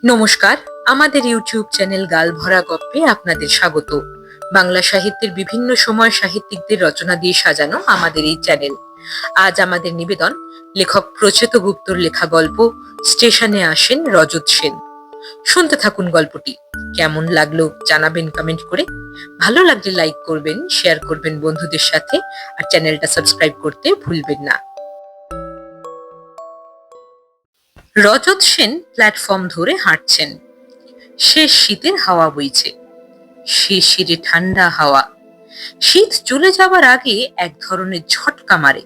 নমস্কার, আমাদের YouTube channel গাল ভরা গপ্পে আপনাদের স্বাগত। বাংলা সাহিত্যের বিভিন্ন সময় সাহিত্যিকদের রচনা দিয়ে সাজানো আমাদের এই চ্যানেল। আজ আমাদের নিবেদন লেখক প্রচেত গুপ্তর লেখা গল্প স্টেশনে আসেন রজত সেন। শুনতে থাকুন গল্পটি। কেমন লাগলো জানাবেন কমেন্ট করে। ভালো লাগলে লাইক করবেন, শেয়ার করবেন বন্ধুদের সাথে, আর চ্যানেলটা সাবস্ক্রাইব করতে ভুলবেন না। রজত সেন প্ল্যাটফর্ম ধরে হাঁটছেন। শেষ শীতের হাওয়া বইছে, শিরশিরে ঠান্ডা হাওয়া। শীত চলে যাবার আগে এক ধরনের ঝটকা মারে,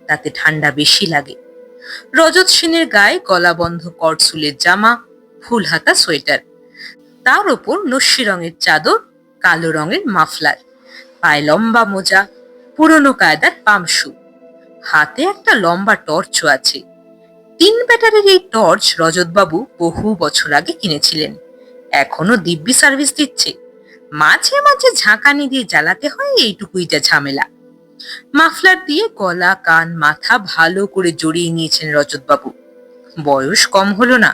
তাতে ঠান্ডা বেশি লাগে। রজত সেনের গায়ে গলা বন্ধ কটসুলের জামা, ফুল হাতা সোয়েটার, তার ওপর নস্যি রঙের চাদর, কালো রঙের মাফলার, পায়ে লম্বা মোজা, পুরনো কায়দার পামশু। হাতে একটা লম্বা টর্চও আছে। 3 ব্যাটারির এই টর্চ রজতবাবু বহু বছর আগে কিনেছিলেন। এখনো দিব্যি সার্ভিস দিচ্ছে। মাঝে মাঝে ঝাঁকানি দিয়ে জ্বালাতে হয়, এইটুকুই যা ঝামেলা। মাফলার দিয়ে গলা, কান, মাথা ভালো করে জড়িয়ে নিয়েছেন রজতবাবু। বয়স কম হলো না,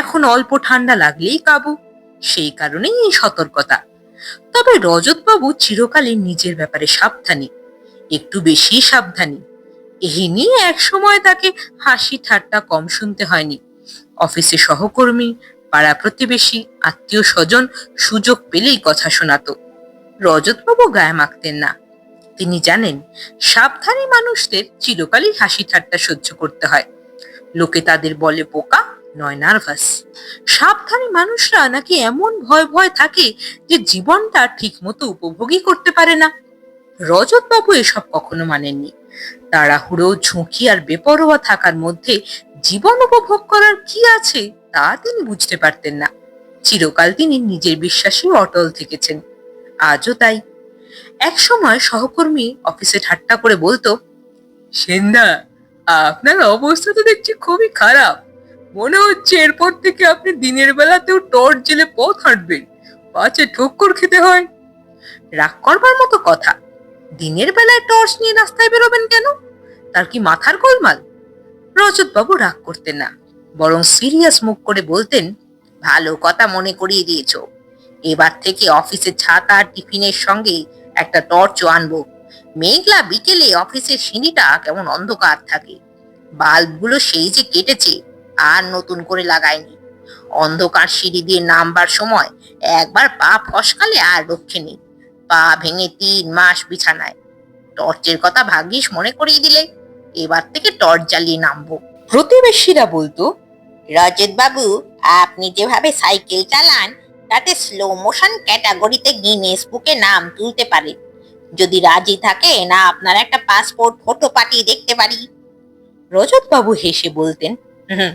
এখন অল্প ঠান্ডা লাগলেই কাবু। সেই কারণেই এই সতর্কতা। তবে রজতবাবু চিরকালই নিজের ব্যাপারে সাবধানী, একটু বেশি সাবধানী। এই নিয়ে এক সময় তাকে হাসি ঠাট্টা কম শুনতে হয়নি। অফিসে সহকর্মী, পাড়া প্রতিবেশী, আত্মীয় স্বজন সুযোগ পেলেই কথা শোনাতো। রজতবাবু গায়ে মাখতেন না। তিনি জানেন, সাবধানী মানুষদের চিরকালই হাসি ঠাট্টা সহ্য করতে হয়। লোকে তাদের বলে বোকা, নয় নার্ভাস। সাবধানী মানুষরা নাকি এমন ভয় ভয় থাকে যে জীবনটা ঠিক মতো উপভোগই করতে পারে না। রজতবাবু এসব কখনো মানেননি। তাড়াহুড়ো, ঝুঁকি আর বেপরোয়া থাকার মধ্যে জীবন উপভোগ করার কি আছে তা তিনি বুঝতে পারতেন না। চিরকাল তিনি নিজের বিশ্বাসে অটল থেকেছেন, আজও তাই। এক সময় সহকর্মী অফিসে ঠাট্টা করে বলতো, সেনদা, আপনার অবস্থা তো দেখছি খুবই খারাপ। মনে হচ্ছে এরপর থেকে আপনি দিনের বেলাতেও টর্চ জেলে পথ হাঁটবেন, পাছে ঠক্কর খেতে হয়। রাগ করবার মতো কথা। দিনের বেলায় টর্চ নিয়ে রাস্তায় বেরোবেন কেন? তার কি মাথার গোলমাল? রজতবাবু রাগ করতেন না, বরং সিরিয়াস মুখ করে বলতেন, ভালো কথা মনে করিয়ে দিয়েছো। এবার থেকে অফিসে ছাতা আর টিফিনের সঙ্গে একটা টর্চও আনবো। মেঘলা বিকেলে অফিসের সিঁড়িটা কেমন অন্ধকার থাকে। বাল্বগুলো সেই যে কেটেছে, আর নতুন করে লাগায়নি। অন্ধকার সিঁড়ি দিয়ে নামবার সময় একবার পা ফসকালে আর রক্ষে নেই। পা ভেঙে 3 মাস বিছানায়। টর্চের কথা ভাগ্যিস মনে করিয়ে দিলে। এবার থেকে টর্চ জ্বালিয়ে নামবো। প্রতিবেশীরা বলতো, রজত বাবু, আপনি যেভাবে সাইকেল চালান তাতে স্লো মোশন ক্যাটাগরিতে গিনেস বুকে নাম তুলতে পারেন। যদি রাজি থাকে না, আপনার একটা পাসপোর্ট ফটো পাঠিয়ে দেখতে পারি। রজত বাবু হেসে বলতেন, হুম,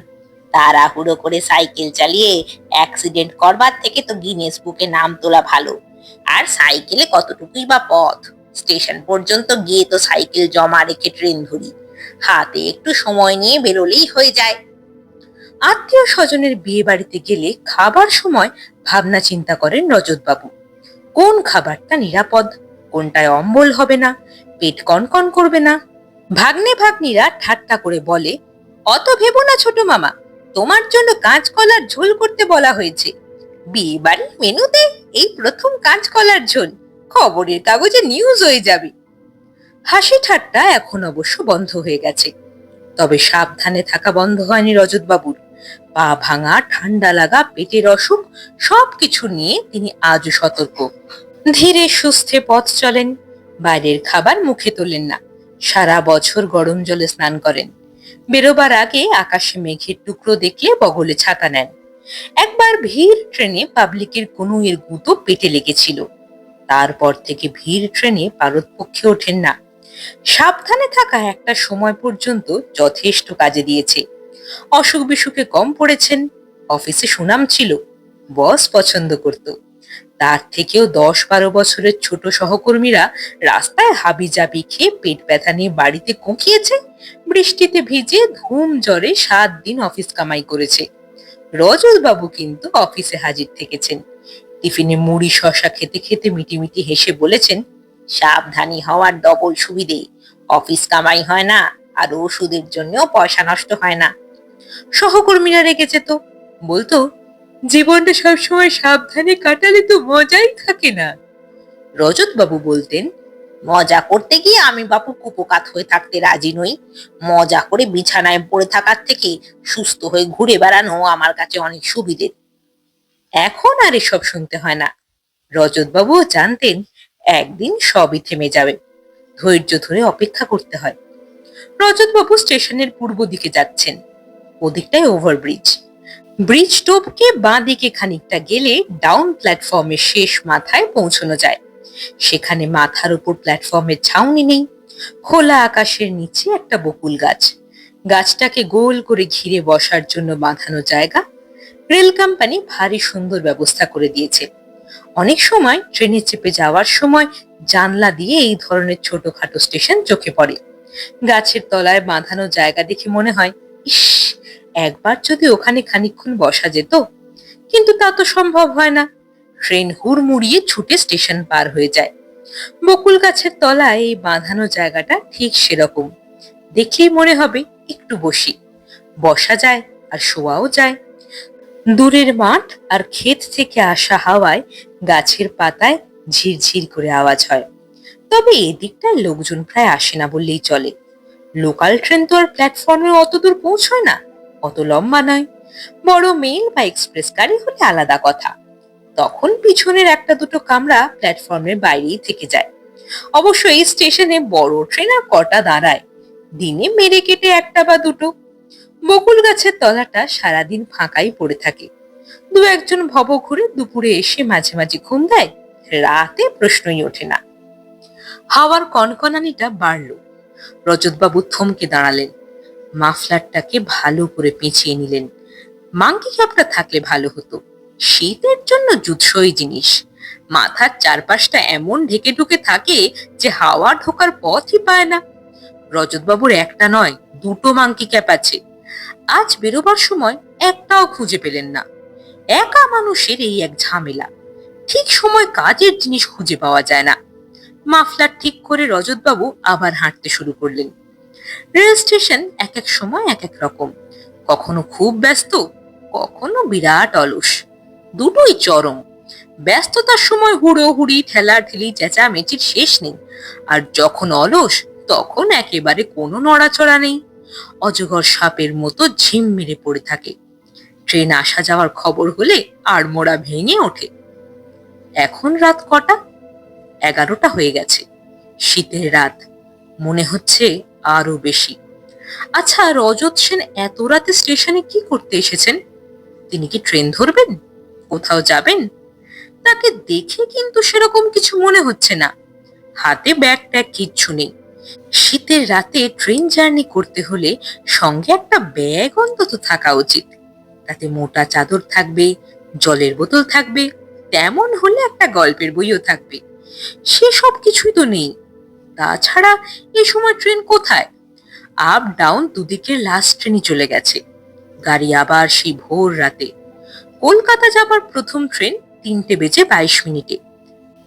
তাড়াহুড়ো করে সাইকেল চালিয়ে অ্যাক্সিডেন্ট করবার থেকে তো গিনেস বুকে নাম তোলা ভালো। আর সাইকেলে কতটুকুই বা পথ, স্টেশন পর্যন্ত গিয়ে তো সাইকেল জমা রেখে ট্রেন ধরি। হাতে একটু সময় নিয়ে বেরোলেই হয়ে যায়। আত্মীয় স্বজনের বিয়ে বাড়িতে গেলে খাবার সময় ভাবনা চিন্তা করেন রজতবাবু। কোন খাবারটা নিরাপদ, কোনটায় অম্বল হবে না, পেট কনকন করবে না। ভাগ্নে ভাগ্নিরা ঠাট্টা করে বলে, অত ভেবো না ছোট মামা, তোমার জন্য কাঁচকলার ঝোল করতে বলা হয়েছে। বিয়ে বাড়ির মেনুতে এই প্রথম কাঁচকলার ঝোল, খবরের কাগজে নিউজ হয়ে যাবে। হাসি ঠাট্টা এখন অবশ্য বন্ধ হয়ে গেছে, তবে সাবধানে থাকা বন্ধ হয়নি রজতবাবুর। পা ভাঙা, ঠান্ডা লাগা, পেটের অসুখ সবকিছু নিয়ে তিনি আজও সতর্ক। ধীরে সুস্থে পথ চলেন, বাইরের খাবার মুখে তোলেন না, সারা বছর গরম জলে স্নান করেন। বেরোবার আগে আকাশে মেঘের টুকরো দেখলে বগলে ছাতা নেন। একবার ভিড় ট্রেনে পাবলিকের কনুইয়ের গুঁতো পেটে লেগেছিল। তারপর থেকে ভিড় ট্রেনে পারতপক্ষে ওঠেন না। সাবধানে থাকা একটা সময় পর্যন্ত যথেষ্ট কাজে দিয়েছে। অসুখ বিসুখে কম পড়েছেন। অফিসে সুনাম ছিল, বস পছন্দ করত। তার থেকেও 10-12 বছরের ছোট সহকর্মীরা রাস্তায় হাবিজাবি খেয়ে পেট ব্যথা নিয়ে বাড়িতে কুঁকিয়েছে। বৃষ্টিতে ভিজে ধুম জ্বরে 7 দিন অফিস কামাই করেছে। রজত বাবু কিন্তু অফিসে হাজির থেকেছেন। টিফিনে মুড়ি শসা খেতে খেতে মিটিমিটি হেসে বলেছেন, সাবধানী হওয়ার ডবল সুবিধে। অফিস কামাই হয় না, আর ওষুধের জন্যও পয়সা নষ্ট হয় না। সহকর্মীরা রেখেছে তো, বলতো, জীবনটা সবসময় সাবধানে কাটালে তো মজাই থাকে না। রজত বাবু বলতেন, মজা করতে গিয়ে আমি বাপু কুপোকাত হয়ে থাকতে রাজি নই। মজা করে বিছানায় পড়ে থাকার থেকে সুস্থ হয়ে ঘুরে বেড়ানো আমার কাছে অনেক সুবিধে। এখন আর এসব শুনতে হয় না। রজত বাবুও জানতেন একদিন সবই থেমে যাবে, ধৈর্য ধরে অপেক্ষা করতে হয়। রজত বাবু স্টেশনের পূর্ব দিকে যাচ্ছেন। ওদিকটায় ওভারব্রিজ। ব্রিজ টপকে বাঁ দিকে খানিকটা গেলে ডাউন প্ল্যাটফর্মের শেষ মাথায় পৌঁছানো যায়। সেখানে মাথার উপর প্ল্যাটফর্মের ছাউনি নেই, খোলা আকাশের নিচে একটা বকুল গাছ। গাছটাকে গোল করে ঘিরে বসার জন্য বাঁধানো জায়গা। রেল কোম্পানি ভারী সুন্দর ব্যবস্থা করে দিয়েছে। অনেক সময় ট্রেনে চেপে যাওয়ার সময় জানলা দিয়ে এই ধরনের ছোটখাটো স্টেশন চোখে পড়ে। গাছের তলায় বাঁধানো জায়গা দেখে মনে হয়, ইস, একবার যদি ওখানে খানিকক্ষণ বসা যেত। কিন্তু তা তো সম্ভব হয় না। ট্রেন হুড়মুড়িয়ে ছুটে স্টেশন পার হয়ে যায়। বকুল গাছের তলায় এই বাঁধানো জায়গাটা ঠিক সেরকম। দেখলেই মনে হবে একটু বসি। বসা যায় আর শোয়াও যায়। দূরের মাঠ আর ক্ষেত থেকে আসা হাওয়ায় গাছের পাতায় ঝিরঝির করে আওয়াজ হয়। তবে এদিকটায় লোকজন প্রায় আসে না বললেই চলে। লোকাল ট্রেন তো আর প্ল্যাটফর্মে অত দূর পৌঁছয় না, অত লম্বা নয়। বড় মেল বা এক্সপ্রেস গাড়ি হলে আলাদা কথা। তখন পিছনের একটা দুটো কামরা প্ল্যাটফর্মের বাইরেই থেকে যায়। অবশ্য এই স্টেশনে বড় ট্রেন আর কটা দাঁড়ায়, দিনে মেরে কেটে একটা বা দুটো। বকুল গাছের তলাটা সারাদিন ফাঁকাই পড়ে থাকে। দু একজন ভব ঘুরে দুপুরে এসে মাঝে মাঝে ঘুম দেয়, রাতে প্রশ্নই ওঠে না। হাওয়ার কনকনানিটা বাড়ল। রজতবাবু থমকে দাঁড়ালেন। মাফলারটাকে ভালো করে পেঁচিয়ে নিলেন। মাংকি ক্যাপটা থাকলে ভালো হতো। শীতের জন্য জুৎসই জিনিস। মাথার চারপাশটা এমন ঢেকে ঢুকে থাকে যে হাওয়া ঢোকার পথই পায় না। রজতবাবুর একটা নয়, দুটো মাংকি ক্যাপ আছে। আজ বেরোবার সময় একটাও খুঁজে পেলেন না। একা মানুষের এই এক ঝামেলা, ঠিক সময় কাজের জিনিস খুঁজে পাওয়া যায় না। মাফলার ঠিক করে রজতবাবু আবার হাঁটতে শুরু করলেন। রেল স্টেশন এক এক সময় এক এক রকম। কখনো খুব ব্যস্ত, কখনো বিরাট অলস। দুটোই চরম। ব্যস্ততার সময় হুড়োহুড়ি ঠেলাঠেলি চেঁচামেচির শেষ নেই। আর যখন অলস, তখন একেবারে কোনো নড়াচড়া নেই। অজগর সাপের মতো ঝিম মেরে পড়ে থাকে। ট্রেন আসা যাওয়ার খবর হলে আড়মোড়া ভেঙে ওঠে। এখন রাত কটা? 11টা হয়ে গেছে। শীতের রাত, মনে হচ্ছে আরো বেশি। আচ্ছা, রজত সেন এত রাতে স্টেশনে কি করতে এসেছেন? তিনি কি ট্রেন ধরবেন, কোথাও যাবেন? তাকে দেখে কিন্তু সেরকম কিছু মনে হচ্ছে না। হাতে ব্যাগ ট্যাগ কিচ্ছু নেই। শীতের রাতে ট্রেন জার্নি করতে হলে সঙ্গে একটা ব্যাগ অন্তত থাকা উচিত। তাতে মোটা চাদর থাকবে, জলের বোতল থাকবে, তেমন হলে একটা গল্পের বইও থাকবে। সেসব কিছুই তো নেই। তাছাড়া এই সময় ট্রেন কোথায়? আপ ডাউন দুদিকের লাস্ট ট্রেনই চলে গেছে। গাড়ি আবার সেই ভোর রাতে। কলকাতা যাবার প্রথম ট্রেন 3:22।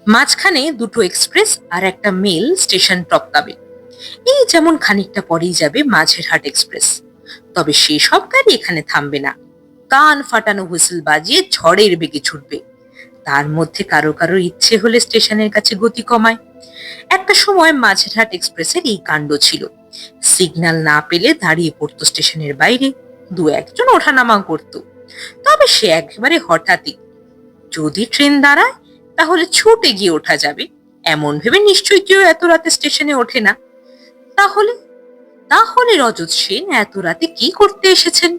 মাঝখানে দুটো এক্সপ্রেস আর একটা মেল স্টেশন টপকাবে। এই যেমন খানিকটা পরেই যাবে মাঝেরহাট এক্সপ্রেস। তবে সেসব গাড়ি এখানে থামবে না। কান ফাটানো হুইসেল বাজিয়ে ঝড়ের বেগে ছুটবে। তার মধ্যে কারো কারো ইচ্ছে হলে স্টেশনের কাছে গতি কমায়। একটা সময় মাঝেরহাট এক্সপ্রেসের এই কাণ্ড ছিল। সিগন্যাল না পেলে দাঁড়িয়ে পড়তো স্টেশনের বাইরে। দু একজন ওঠানামা করতো, তবে সে একেবারে হঠাৎই। যদি ট্রেন দাঁড়ায় তাহলে ছুটে গিয়ে ওঠা যাবে, এমন ভেবে নিশ্চয়ই কেউ এত রাতে স্টেশনে ওঠে না। তাহলে তাহলে রজত সেন এত রাতে কি করতে এসেছেন?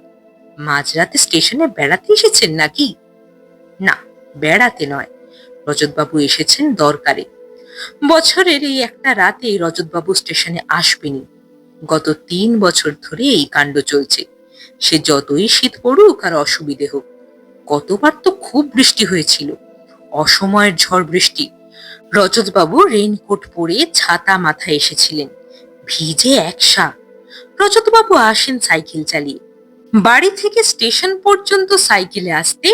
মাঝরাতে স্টেশনে বেড়াতে এসেছেন নাকি? না, বেড়াতে নয়। রজতবাবু এসেছেন দরকারে। বছরের এই একটা রাতে রজতবাবু স্টেশনে আসবেনি। গত 3 বছর ধরে এই কাণ্ড চলছে। সে যতই শীত পড়ুক আর অসুবিধে হোক। গতবার তো খুব বৃষ্টি হয়েছিল, অসময়ের ঝড় বৃষ্টি। রজতবাবু রেইনকোট পরে ছাতা মাথায় এসেছিলেন, ভিজে একসা। রজতবাবু আসেন সাইকেল চালিয়ে। বাড়ি থেকে স্টেশন পর্যন্ত সাইকেলে আসতে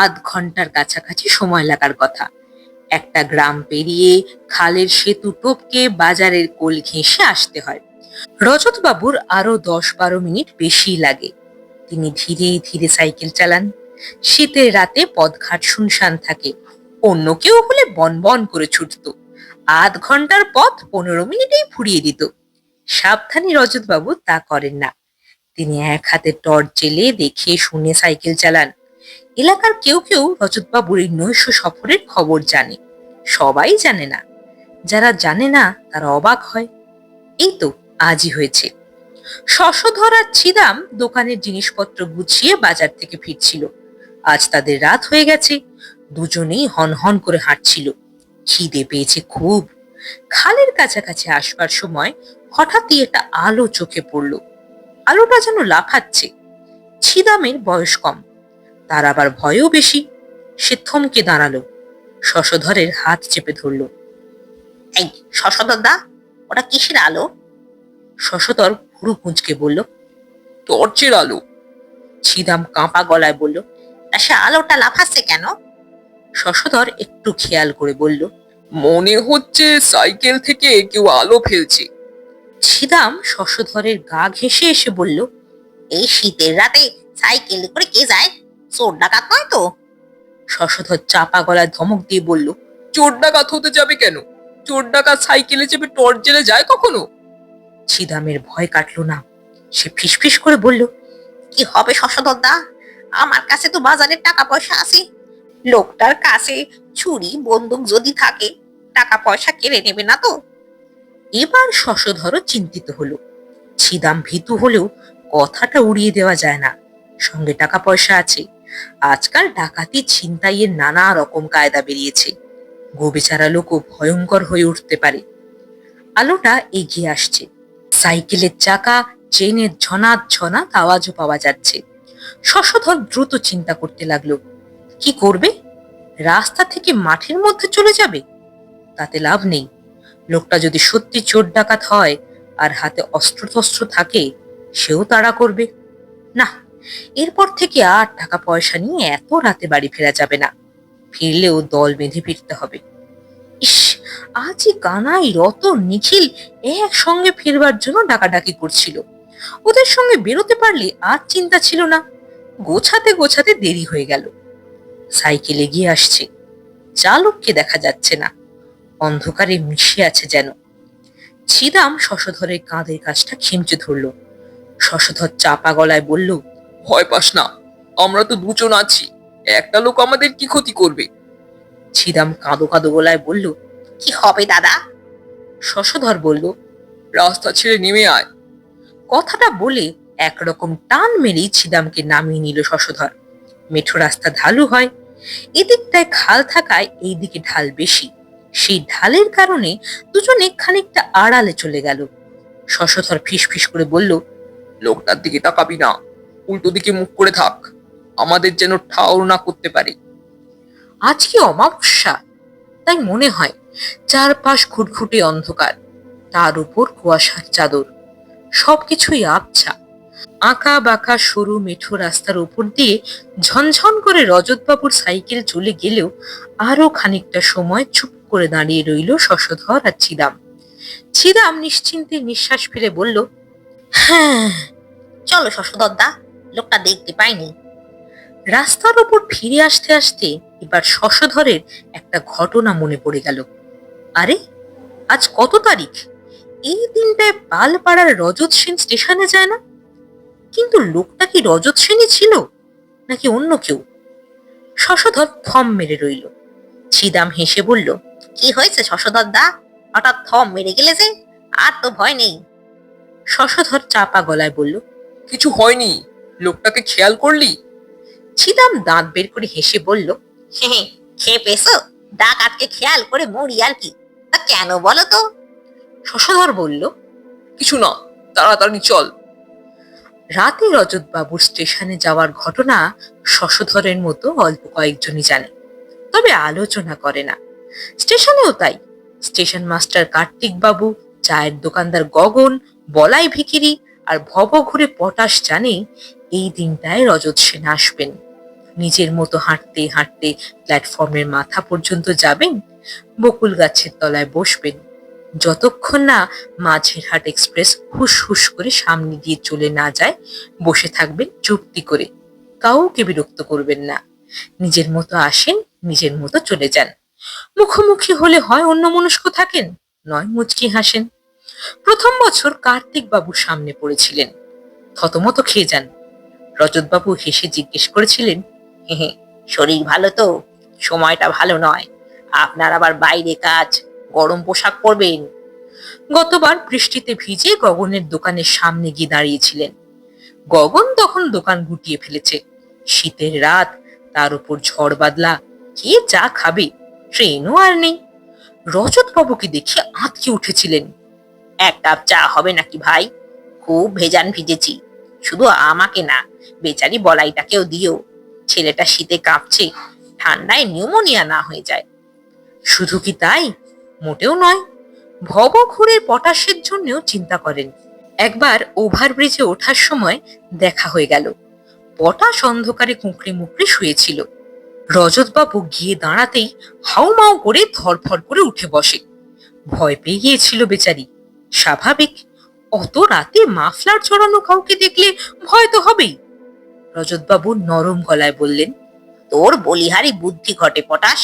আধ ঘন্টার কাছাকাছি সময় লাগার কথা। একটা গ্রাম পেরিয়ে খালের সেতু টপকে বাজারের কোল ঘেঁষে আসতে হয়। রজতবাবুর আরো 10-12 মিনিট বেশি লাগে। তিনি ধীরে ধীরে সাইকেল চালান। শীতের রাতে পথঘাট শুনশান থাকে। অন্য কেউ হলে বনবন করে ছুটতো। আধ ঘন্টার পথ 15 মিনিটেই ফুরিয়ে দিত। সাবধানী রজতবাবু তা করেন না। তিনি এক হাতে টর্চ জেলে দেখিয়ে শুনে সাইকেল চালান। এলাকার কেউ কেউ রজতবাবুর এই নৈশ সফরের খবর জানে, সবাই জানে না। যারা জানে না তারা অবাক হয়। এই তো আজই হয়েছে। শশধর আর ছিদাম দোকানের জিনিসপত্র গুছিয়ে বাজার থেকে ফিরছিল। আজ তাদের রাত হয়ে গেছে। দুজনেই হনহন করে হাঁটছিল। খিদে পেয়েছে খুব। খালের কাছাকাছি আসবার সময় হঠাৎই একটা আলো চোখে পড়ল। আলোটা যেন লাফাচ্ছে। ছিদামের বয়স কম, তার আবার ভয়ও বেশি। সে থমকে দাঁড়ালো, শশধরের হাত চেপে ধরল। এই শশধর দা, ওটা কিসের আলো? শশধর ভুরু কুঁচকে বলল, টর্চের আলো। ছিদাম কাঁপা গলায় বলল, তা সে আলোটা লাফাচ্ছে কেন? শশধর একটু খেয়াল করে বলল, মনে হচ্ছে সাইকেল থেকে কেউ আলো ফেলছে। ছিদাম শশধরের গা ঘেঁষে এসে বলল, এই শীতের রাতে সাইকেলে করে কে যায়? চোর ডাকাত নয় তো? শশধর চাপা গলায় ধমক দিয়ে বলল, চোর ডাকাত হতে যাবে কেন? চোর ডাকাত সাইকেলে চেপে টর্চ জেলে যায় কখনো? ছিদামের ভয় কাটলো না। সে ফিসফিস করে বলল, কি হবে শশধর দা, আমার কাছে তো বাজারের টাকা পয়সা আছে। লোকটার কাছে ছুরি বন্দুক যদি থাকে, টাকা পয়সা কেড়ে নেবে না তো? এবার শশধরও চিন্তিত হলো। ছিদাম ভীতু হলেও কথাটা উড়িয়ে দেওয়া যায় না। সঙ্গে টাকা পয়সা আছে। আজকাল ডাকাতি ছিনতাইয়ের নানা রকম কায়দা বেরিয়েছে। গোবেচারা লোকও ভয়ঙ্কর হয়ে উঠতে পারে। আলোটা এগিয়ে আসছে। সাইকেলের চাকা চেনের ঝনাত ঝনাত আওয়াজও পাওয়া যাচ্ছে। শশধর দ্রুত চিন্তা করতে লাগলো, কি করবে? রাস্তা থেকে মাঠের মধ্যে চলে যাবে? তাতে লাভ নেই। লোকটা যদি সত্যি চোর ডাকাত হয় আর হাতে অস্ত্র টস্ত্র থাকে, সেও তাড়া করবে। না, এরপর থেকে আর টাকা পয়সা নিয়ে এত রাতে বাড়ি ফেরা যাবে না। ফিরলেও দল বেঁধে ফিরতে হবে। ইস, আজই কানাই, রতন, নিখিল একসঙ্গে ফিরবার জন্য ডাকাডাকি করছিল। ওদের সঙ্গে বেরোতে পারলে আর চিন্তা ছিল না। গোছাতে গোছাতে দেরি হয়ে গেল। সাইকেল এগিয়ে আসছে। চালককে দেখা যাচ্ছে না। অন্ধকারে মিশে আছে যেন। ছিদাম শশধরের কাঁধের কাছটা খেমচে ধরল। শশধর চাপা গলায় বলল, ভয় পাস না, আমরা তো দুজন আছি। একটা লোক আমাদের কি ক্ষতি করবে? ছিদাম কাঁদো কাঁদো গলায় বলল, কি হবে দাদা? শশধর বলল, রাস্তা ছেড়ে নেমে আয়। কথাটা বলে একরকম টান মেরেই ছিদামকে নামিয়ে নিল শশধর। মেঠো রাস্তা ঢালু হয়। এদিকটায় খাল থাকায় এইদিকে ঢাল বেশি। সেই ঢালের কারণে দুজনে খানিকটা আড়ালে চলে গেল। শশধর ফিসফিস করে বলল, লোকটার দিকে তাকাবি না, উল্টো দিকে মুখ করে থাক, আমাদের যেন ঠাউর না করতে পারে। আজকে অমাবস্যা, তাই মনে হয়। চারপাশ ঘুটঘুটে অন্ধকার, তার উপর কুয়াশার চাদর। সবকিছুই আবছা। আঁকা বাঁকা সরু মেঠো রাস্তার উপর দিয়ে ঝনঝন করে রজতবাবুর সাইকেল চলে গেলেও আরো খানিকটা সময় চুপ করে দাঁড়িয়ে রইল শশধর আর ছিদাম। ছিদাম নিশ্চিন্তে নিঃশ্বাস ফেলে বলল, হ্যাঁ, চলো শশধর দা, লোকটা দেখতে পাইনি। রাস্তার উপর ফিরে আসতে আসতে এবার শশধরের একটা ঘটনা মনে পড়ে গেল। আরে, আজ কত তারিখ? এই দিনটায় পালপাড়ার রজত সেন স্টেশনে যায় না? কিন্তু লোকটা কি রজত সেনই ছিল, নাকি অন্য কেউ? শশধর থম মেরে রইল। ছিদাম হেসে বলল, কি হয়েছে শশধর দা, হঠাৎ থম মেরে গেলে যে? আর তো ভয় নেই। শশধর চাপা গলায় বলল, কিছু হয়নি, লোকটাকে খেয়াল করলি? ছিদাম দাঁত বের করে হেসে বলল, খেয়ে পেয়েছো? ডাকাতকে খেয়াল করে মরি আর কি। তা কেন বলো তো? শশধর বলল, কিছু না, তাড়াতাড়ি চল। রাতে রজতবাবুর স্টেশনে যাওয়ার ঘটনা শশধরের মতো অল্প কয়েকজনই জানে, তবে আলোচনা করে না। স্টেশনেও তাই। স্টেশন মাস্টার কার্তিক বাবু, চায়ের দোকানদার গগন, বলাই ভিখিরি আর ভবঘুরে পটাশ জানে এই দিনটায় রজত সেন আসবেন। নিজের মতো হাঁটতে হাঁটতে প্ল্যাটফর্মের মাথা পর্যন্ত যাবেন, বকুল গাছের তলায় বসবেন। যতক্ষণ না মাঝেরহাট এক্সপ্রেস হুস হুস করে সামনে দিয়ে চলে না যায়, বসে থাকবেন চুপটি করে। কাউকে বিরক্ত করবেন না। নিজের মতো আসেন, নিজের মতো চলে যান। মুখোমুখি হলে হয় অন্যমনস্ক থাকেন, নয় মুচকি হাসেন। প্রথম বছর কার্তিক বাবুর সামনে পড়েছিলেন, থতমত খেয়ে যান। রজত বাবু হেসে জিজ্ঞেস করেছিলেন, হে হে, শরীর ভালো তো? সময়টা ভালো নয়, আপনার আবার বাইরে কাজ, গরম পোশাক পরবেন। গতবার বৃষ্টিতে ভিজে গগনের দোকানের সামনে গিয়ে দাঁড়িয়েছিলেন। গগন তখন দোকান গুটিয়ে ফেলেছে। শীতের রাত, তার উপর ঝড় বাদলা, কে চা খাবে? ট্রেনও আর নেই। রজত বাবুকে দেখে আঁতকে উঠেছিলেন। এক কাপ চা হবে নাকি ভাই? খুব ভেজান ভিজেছি। শুধু আমাকে না, বেচারি বলাইটাকেও দিও। ছেলেটা শীতে কাঁপছে, ঠান্ডায় নিউমোনিয়া না হয়ে যায়। শুধু কি তাই? মোটেও নয়। ভবঘুরের পটাশের জন্যও চিন্তা করেন। একবার ওভারব্রিজে ওঠার সময় দেখা হয়ে গেল। পটাশ অন্ধকারে কুঁকড়ে মুকড়ে শুয়েছিল। রজতবাবু গিয়ে দাঁড়াতেই হাউমাউ করে ধরফর করে উঠে বসে। ভয় পেয়ে গিয়েছিল বেচারি, স্বাভাবিক। অত রাতে মাফলার চড়ানো কাউকে দেখলে ভয় তো হবেই। রজতবাবু নরম গলায় বললেন, তোর বলিহারি বুদ্ধি ঘটে পটাশ।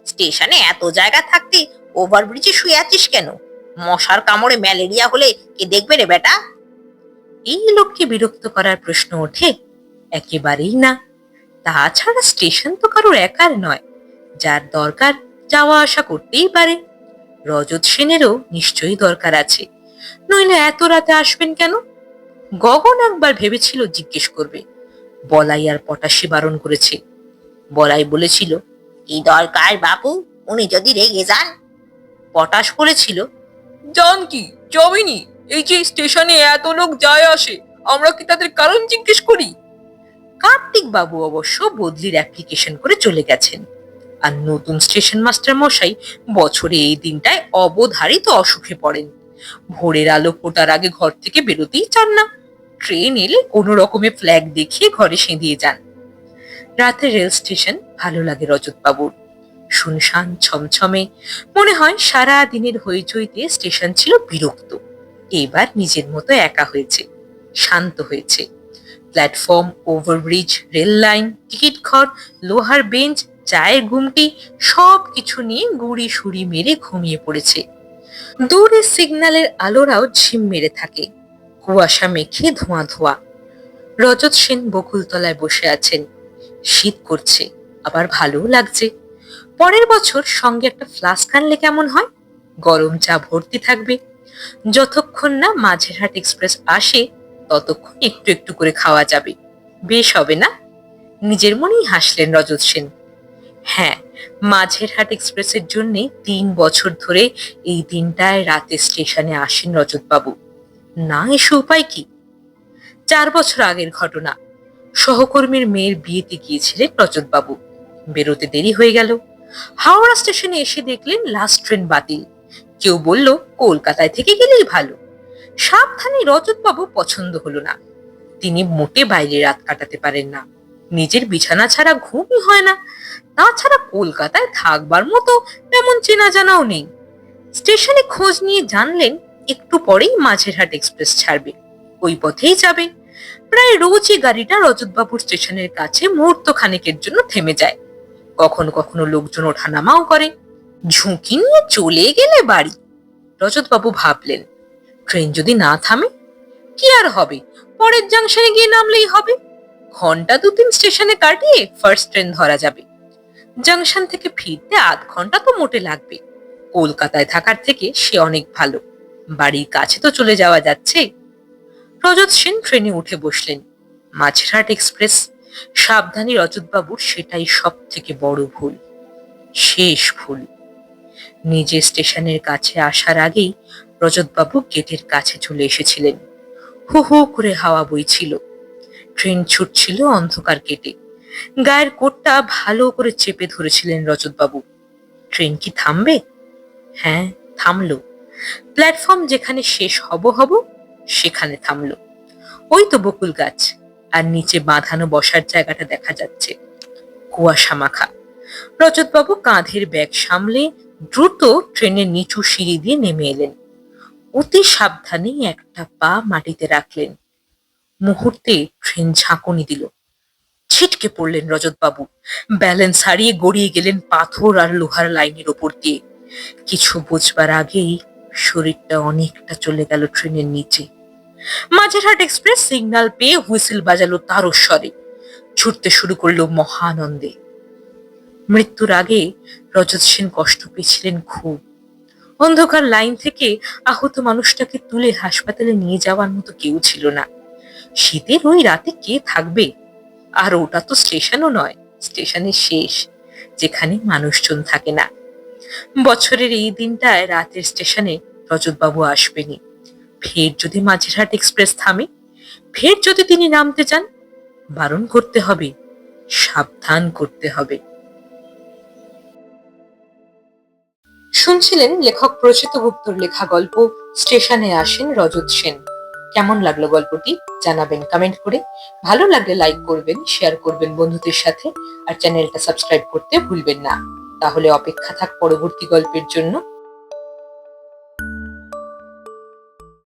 স্টেশনে এত জায়গা থাকতে ওভারব্রিজে শুয়ে আছিস কেন? মশার কামড়ে ম্যালেরিয়া হলে কে দেখবে রে বেটা? এই লোককে বিরক্ত করার প্রশ্ন ওঠে? একেবারেই না। তাছাড়া স্টেশন তো কারোর একার নয়, যার দরকার যাওয়া আসা করতেই পারে। রজত সেনেরও নিশ্চয়ই দরকার আছে, নইলে এত রাতে আসবেন কেন? গগন একবার ভেবেছিল জিজ্ঞেস করবে, বলাই আর পটাশি বারণ করেছে। বলাই বলেছিল, কি দরকার বাপু, উনি যদি রেগে যান? পটাশ বলেছিল, জান কি, যাবেনি? এই যে স্টেশনে এত লোক যায় আসে, আমরা কি তাদের কারণ জিজ্ঞেস করি? কার্তিক বাবু অবশ্য বদলির অ্যাপ্লিকেশন করে চলে গেছেন। আর নতুন স্টেশন মাস্টার মশাই বছরে এই দিনটায় অবধারিত অসুখে পড়েন। ভোরের আলো ফোটার আগে ঘর থেকে বেরোতেই চান না। ট্রেন এলে কোনো রকমে ফ্ল্যাগ দেখিয়ে ঘরে সেঁধিয়ে যান। রাতে রেল স্টেশন ভালো লাগে রজত বাবুর। শুনশান ছমছমে, মনে হয় সারা দিনের হইচইতে স্টেশন ছিল বিরক্ত। এবার নিজের মতো একা হয়েছে, শান্ত হয়েছে। Platform, overbridge, rail line, ticket ঘর, লোহার বেঞ্চ, চায়ের ঘুমটি সব কিছু নিয়ে গুড়ি সুড়ি মেরে ঘুমিয়ে পড়েছে। দূরে সিগন্যালের আলোরাও ঝিম মেরে থাকে। কুয়াশা মেখে ধোঁয়া ধোঁয়া। রজত সেন বকুলতলায় বসে আছেন। শীত করছে, আবার ভালোও লাগছে। পরের বছর সঙ্গে একটা ফ্লাস্ক আনলে কেমন হয়? গরম চা ভর্তি থাকবে। যতক্ষণ না মাঝেরহাট এক্সপ্রেস আসে, ততক্ষণ একটু একটু করে খাওয়া যাবে। বেশ হবে না? নিজের মনেই হাসলেন রজত সেন। হ্যাঁ, মাঝেরহাট এক্সপ্রেসের জন্য 3 বছর ধরে এই দিনটায় রাতে স্টেশনে আসেন রজতবাবু। না এসে উপায় কি? 4 বছর আগের ঘটনা। সহকর্মীর মেয়ের বিয়েতে গিয়েছিলেন রজতবাবু। বেরোতে দেরি হয়ে গেল। হাওড়া স্টেশনে এসে দেখলেন লাস্ট ট্রেন বাতিল। কেউ বলল কলকাতায় থেকে গেলেই ভালো। সাবধানে রজতবাবু পছন্দ হলো না। তিনি মোটে বাইরে রাত কাটাতে পারেন না। নিজের বিছানা ছাড়া ঘুমই হয় না। তাছাড়া কলকাতায় থাকবার মতো তেমন চেনা জানাও নেই। স্টেশনে খোঁজ নিয়ে জানলেন একটু পরেই মাঝেরহাট এক্সপ্রেস ছাড়বে, ওই পথেই যাবে। প্রায় রোজই গাড়িটা রজতবাবুর স্টেশনের কাছে মুহূর্ত খানেকের জন্য থেমে যায়। কখনো কখনো লোকজন ওঠানামাও করে। ঝুঁকি নিয়ে চলে গেলে বাড়ি। রজতবাবু ভাবলেন, ট্রেন যদি না থামে? কি আর হবে, পরের জাংশনে গিয়ে নামলেই হবে। ঘন্টা 2-3 স্টেশনে কাটিয়ে ফার্স্ট ট্রেন ধরা যাবে। জাংশন থেকে ফিরতে আধ ঘন্টা তো মোটে লাগবে। কলকাতায় থাকার থেকে সে অনেক ভালো। বাড়ির কাছে তো চলে যাওয়া যাচ্ছে। রজত সেন ট্রেনে উঠে বসলেন। মাঝেরহাট এক্সপ্রেস। সাবধানী রজতবাবুর সেটাই সব থেকে বড় ভুল, শেষ ভুল। নিজে স্টেশনের কাছে আসার আগেই রজতবাবু গেটের কাছে চলে এসেছিলেন। হু হু করে হাওয়া বইছিল। ট্রেন ছুটছিল অন্ধকার কেটে। গায়ের কোটটা ভালো করে চেপে ধরেছিলেন রজতবাবু। ট্রেন কি থামবে? হ্যাঁ, থামলো। প্ল্যাটফর্ম যেখানে শেষ হব হব সেখানে থামলো। ওই তো বকুল গাছ, আর নিচে বাঁধানো বসার জায়গাটা দেখা যাচ্ছে। কুয়াশা মাখা। রজতবাবু কাঁধের ব্যাগ সামলে দ্রুত ট্রেনের নিচু সিঁড়ি দিয়ে নেমে এলেন। অতি সাবধানে একটা পা মাটিতে রাখলেন। মুহূর্তে ট্রেন ঝাঁকুনি দিল। ছিটকে পড়লেন রজতবাবু। ব্যালেন্স হারিয়ে গড়িয়ে গেলেন পাথর আর লোহার লাইনের ওপর দিয়ে। কিছু বুঝবার আগেই শরীরটা অনেকটা চলে গেল ট্রেনের নিচে। মাঝেরহাট এক্সপ্রেস সিগন্যাল পেয়ে হুইসেল বাজালো তারস্বরে। ছুটতে শুরু করলো মহানন্দে। মৃত্যুর আগে রজত সেন কষ্ট পেয়েছিলেন খুব। অন্ধকার লাইন থেকে আহত মানুষটাকে তুলে হাসপাতালে নিয়ে যাওয়ার মতো কেউ ছিল না। শীতের ওই রাতে কে থাকবে? আর ওটা তো স্টেশনও নয়, স্টেশনের শেষ, যেখানে মানুষজন থাকে না। বছরের এই দিনটায় রাতের স্টেশনে রজতবাবু আসবেনি। ফের যদি মাঝেরহাট এক্সপ্রেস থামে, ফের যদি তিনি নামতে চান, বারণ করতে হবে, সাবধান করতে হবে। শুনছিলেন লেখক প্রচিত গুপ্তর লেখা গল্প স্টেশনে আসেন রজত সেন। কেমন লাগলো গল্পটি জানাবেন কমেন্ট করে। ভালো লাগলে লাইক করবেন, শেয়ার করবেন বন্ধুদের সাথে, আর চ্যানেলটা সাবস্ক্রাইব করতে ভুলবেন না। তাহলে অপেক্ষা থাক পরবর্তী গল্পের জন্য।